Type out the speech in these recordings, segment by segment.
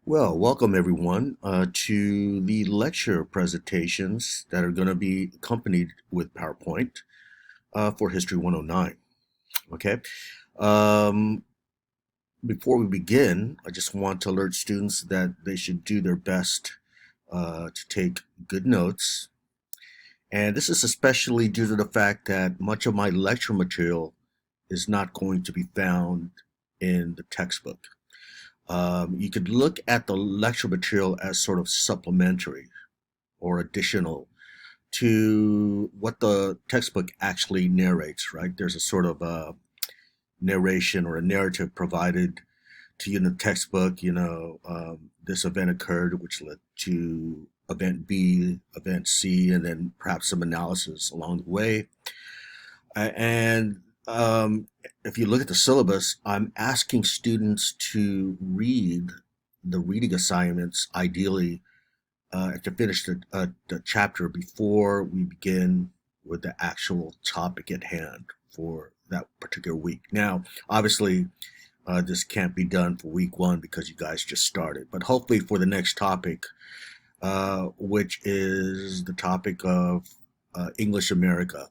Well, welcome everyone to the lecture presentations that are going to be accompanied with PowerPoint for History 109. Okay. Um, Before we begin, I just want to alert students that they should do their best to take good notes. And this is especially due to the fact that much of my lecture material is not going to be found in the textbook. You could look at the lecture material as sort of supplementary or additional to what the textbook actually narrates, right? There's a sort of narration or a narrative provided to you in the textbook. This event occurred, which led to event B, event C, and then perhaps some analysis along the way. And if you look at the syllabus, I'm asking students to read the reading assignments, ideally, to finish the chapter before we begin with the actual topic at hand for that particular week. Now, obviously, this can't be done for week one because you guys just started, but hopefully for the next topic, which is the topic of English America,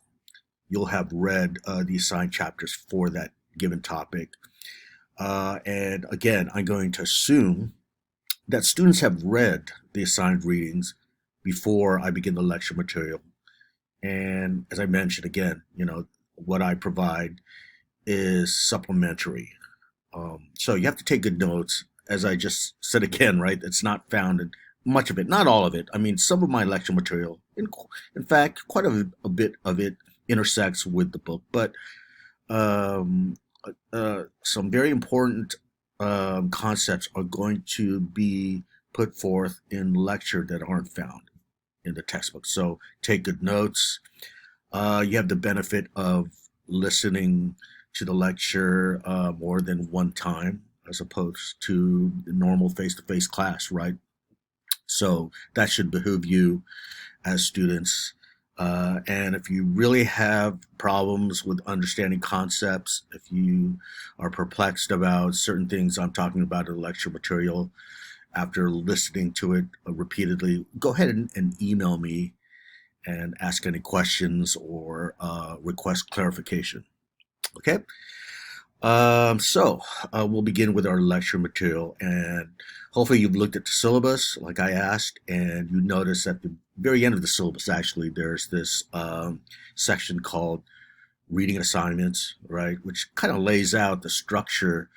you'll have read the assigned chapters for that given topic. And again, I'm going to assume that students have read the assigned readings before I begin the lecture material. And as I mentioned again, what I provide is supplementary. So you have to take good notes. As I just said again, right? It's not found in much of it, not all of it. I mean, some of my lecture material, in fact, quite a bit of it intersects with the book, but um, some very important concepts are going to be put forth in lecture that aren't found in the textbook. So take good notes. You have the benefit of listening to the lecture more than one time as opposed to the normal face-to-face class, right? So that should behoove you as students. And if you really have problems with understanding concepts, if you are perplexed about certain things I'm talking about in the lecture material after listening to it repeatedly, go ahead and email me and ask any questions or request clarification. Okay? We'll begin with our lecture material, and hopefully you've looked at the syllabus like I asked, and you notice at the very end of the syllabus, actually, there's this section called reading assignments, right, which kind of lays out the structure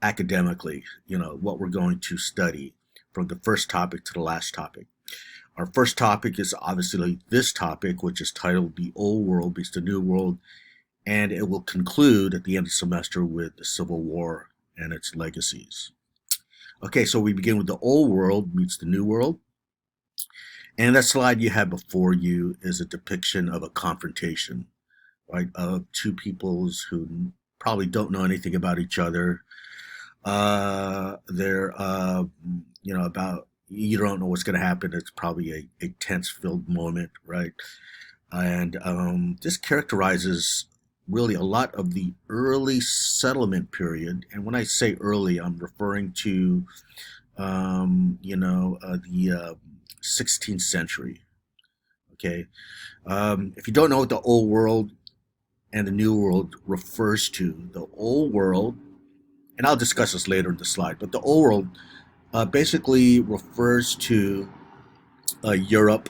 academically, what we're going to study from the first topic to the last topic. Our first topic is obviously this topic, which is titled The Old World Meets the New World, and it will conclude at the end of the semester with the Civil War and its legacies. Okay, so we begin with the Old World meets the New World. And that slide you have before you is a depiction of a confrontation, right, of two peoples who probably don't know anything about each other. They're, about, you don't know what's going to happen. It's probably a tense-filled moment, right? And this characterizes really a lot of the early settlement period. And when I say early, I'm referring to, the 16th century. Okay. If you don't know what the Old World and the New World refers to, the Old World, and I'll discuss this later in the slide, but the Old World basically refers to Europe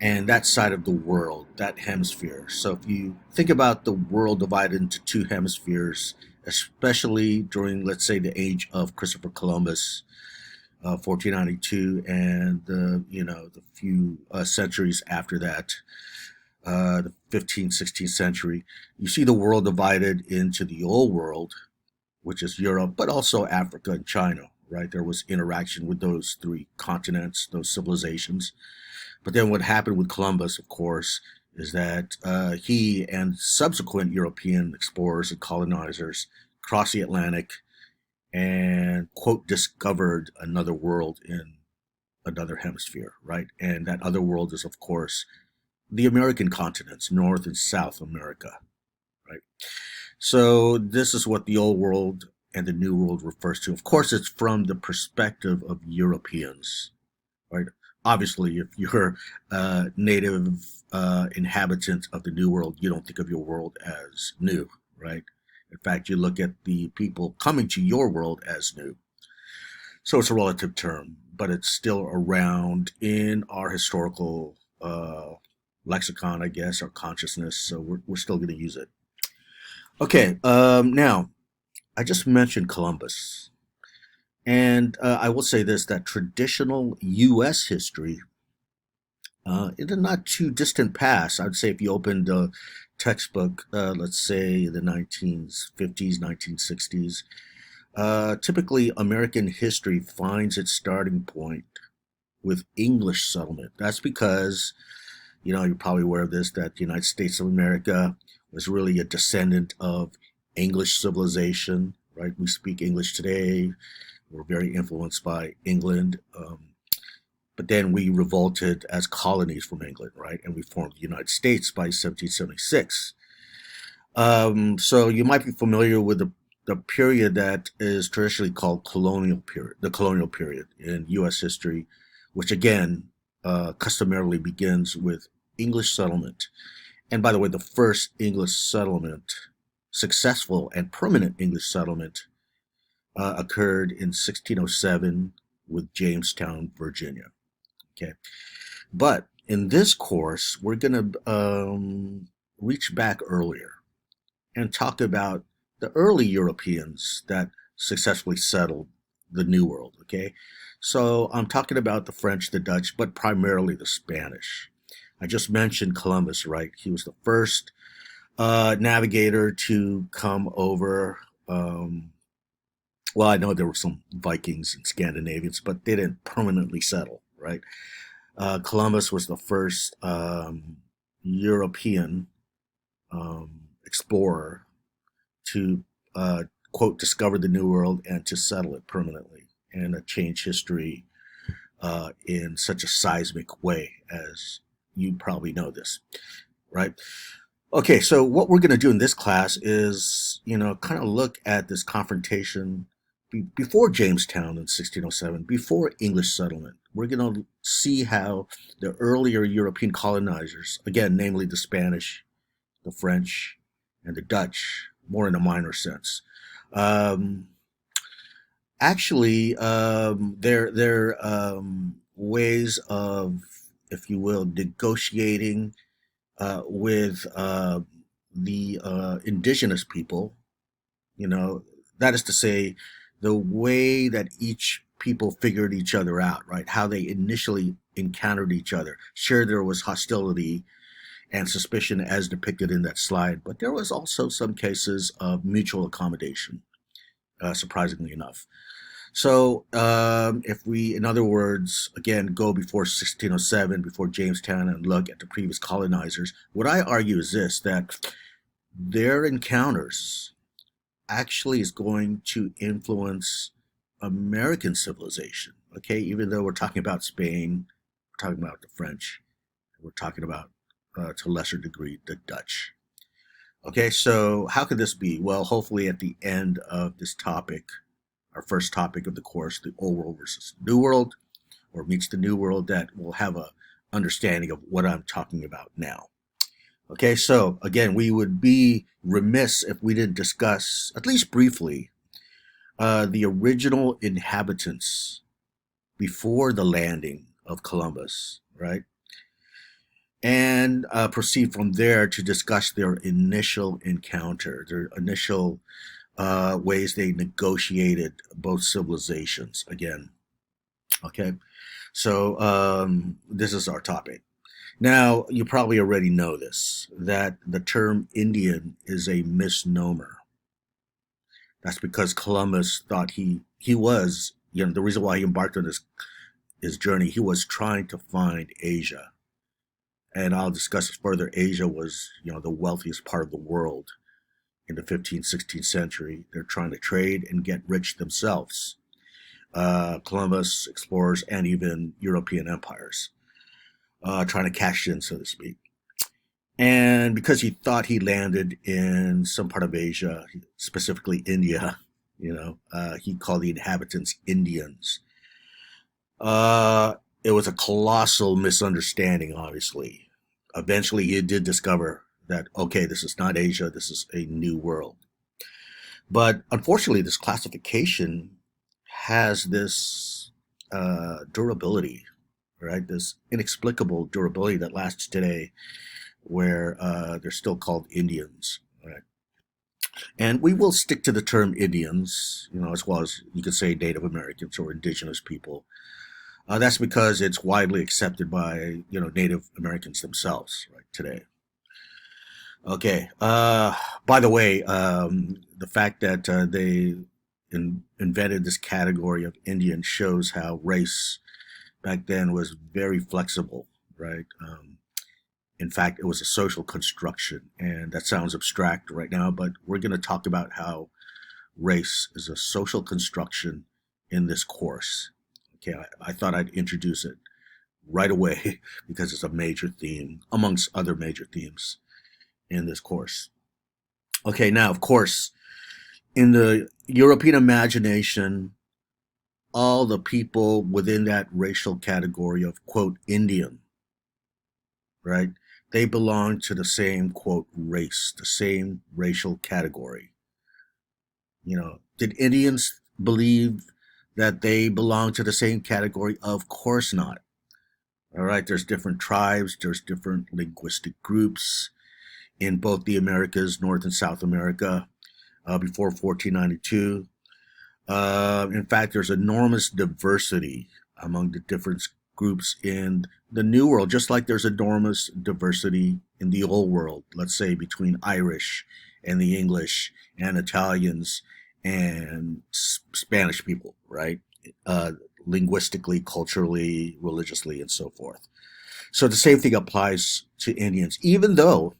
and that side of the world, that hemisphere. So if you think about the world divided into two hemispheres, especially during, let's say, the age of Christopher Columbus, 1492, and the few centuries after that, the 15th, 16th century, you see the world divided into the old world, which is Europe, but also Africa and China, right? There was interaction with those three continents, those civilizations. But then what happened with Columbus, of course, is that he and subsequent European explorers and colonizers crossed the Atlantic and, quote, discovered another world in another hemisphere, right? And that other world is, of course, the American continents, North and South America, right? So this is what the old world and the New World refers to. Of course, it's from the perspective of Europeans, right? Obviously, if you're a native inhabitant of the New World, you don't think of your world as new, right? In fact, you look at the people coming to your world as new. So it's a relative term, but it's still around in our historical lexicon, I guess, our consciousness. So we're still going to use it. Okay, now I just mentioned Columbus. And I will say this that traditional U.S. history, in the not too distant past, I'd say if you opened a textbook, let's say the 1950s, 1960s, typically American history finds its starting point with English settlement. That's because, you're probably aware of this, that the United States of America was really a descendant of English civilization, right? We speak English today. We're very influenced by England. But then we revolted as colonies from England, right? And we formed the United States by 1776. So you might be familiar with the period that is traditionally called colonial period, the colonial period in U.S. history, which again customarily begins with English settlement. And by the way, the first English settlement, successful and permanent English settlement, occurred in 1607 with Jamestown, Virginia. Okay, but in this course, we're going to reach back earlier and talk about the early Europeans that successfully settled the New World. Okay, so I'm talking about the French, the Dutch, but primarily the Spanish. I just mentioned Columbus, right? He was the first navigator to come over. Well, I know there were some Vikings and Scandinavians, but they didn't permanently settle, right? Columbus was the first European explorer to, quote, discover the New World and to settle it permanently and change history in such a seismic way, as you probably know this, right? Okay, so what we're going to do in this class is, kind of look at this confrontation before Jamestown in 1607, before English settlement. We're going to see how the earlier European colonizers, again, namely the Spanish, the French, and the Dutch, more in a minor sense, actually, their ways of, if you will, negotiating with the indigenous people, that is to say, the way that each people figured each other out, right? How they initially encountered each other. Sure, there was hostility and suspicion as depicted in that slide, but there was also some cases of mutual accommodation, surprisingly enough. So, if we, in other words, again, go before 1607, before Jamestown, and look at the previous colonizers, what I argue is this, that their encounters actually is going to influence American civilization, okay? Even though we're talking about Spain, we're talking about the French, we're talking about, to a lesser degree, the Dutch. Okay, so how could this be? Well, hopefully at the end of this topic, our first topic of the course, the Old World versus New World, or meets the New World, that we'll have a understanding of what I'm talking about now. Okay, so again, we would be remiss if we didn't discuss, at least briefly, the original inhabitants before the landing of Columbus, right? And proceed from there to discuss their initial encounter, their initial ways they negotiated both civilizations again. Okay, so this is our topic. Now, you probably already know this, that the term Indian is a misnomer. That's because Columbus thought he was, the reason why he embarked on his journey, he was trying to find Asia. And I'll discuss this further. Asia was, the wealthiest part of the world in the 15th, 16th century. They're trying to trade and get rich themselves. Columbus, explorers, and even European empires. Trying to cash in, so to speak. And because he thought he landed in some part of Asia, specifically India, He called the inhabitants Indians. It was a colossal misunderstanding, obviously. Eventually, he did discover that, okay, this is not Asia, this is a new world. But unfortunately, this classification has this durability, right? This inexplicable durability that lasts today, where they're still called Indians, right? And we will stick to the term Indians, as well as you could say Native Americans or indigenous people. That's because it's widely accepted by Native Americans themselves, right, today. Okay. By the way, the fact that they invented this category of Indian shows how race back then was very flexible, right? In fact, it was a social construction, and that sounds abstract right now, but we're going to talk about how race is a social construction in this course. Okay, I thought I'd introduce it right away because it's a major theme amongst other major themes in this course. Okay, now, of course, in the European imagination, all the people within that racial category of, quote, Indian, right? They belong to the same, quote, race, the same racial category. Did Indians believe that they belong to the same category? Of course not. All right, there's different tribes, there's different linguistic groups in both the Americas, North and South America, before 1492. In fact, there's enormous diversity among the different groups in the New World, just like there's enormous diversity in the Old World, let's say between Irish and the English and Italians and Spanish people, right? Linguistically, culturally, religiously, and so forth. So the same thing applies to Indians, even though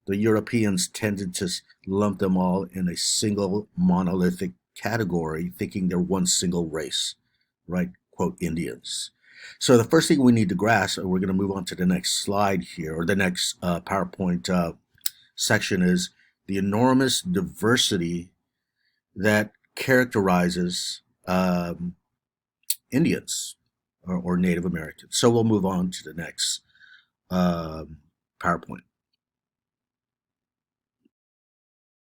the Europeans tended to lump them all in a single monolithic category, thinking they're one single race, right? Quote, Indians. So the first thing we need to grasp, and we're going to move on to the next slide here, or the next PowerPoint section, is the enormous diversity that characterizes Indians or Native Americans. So we'll move on to the next PowerPoint.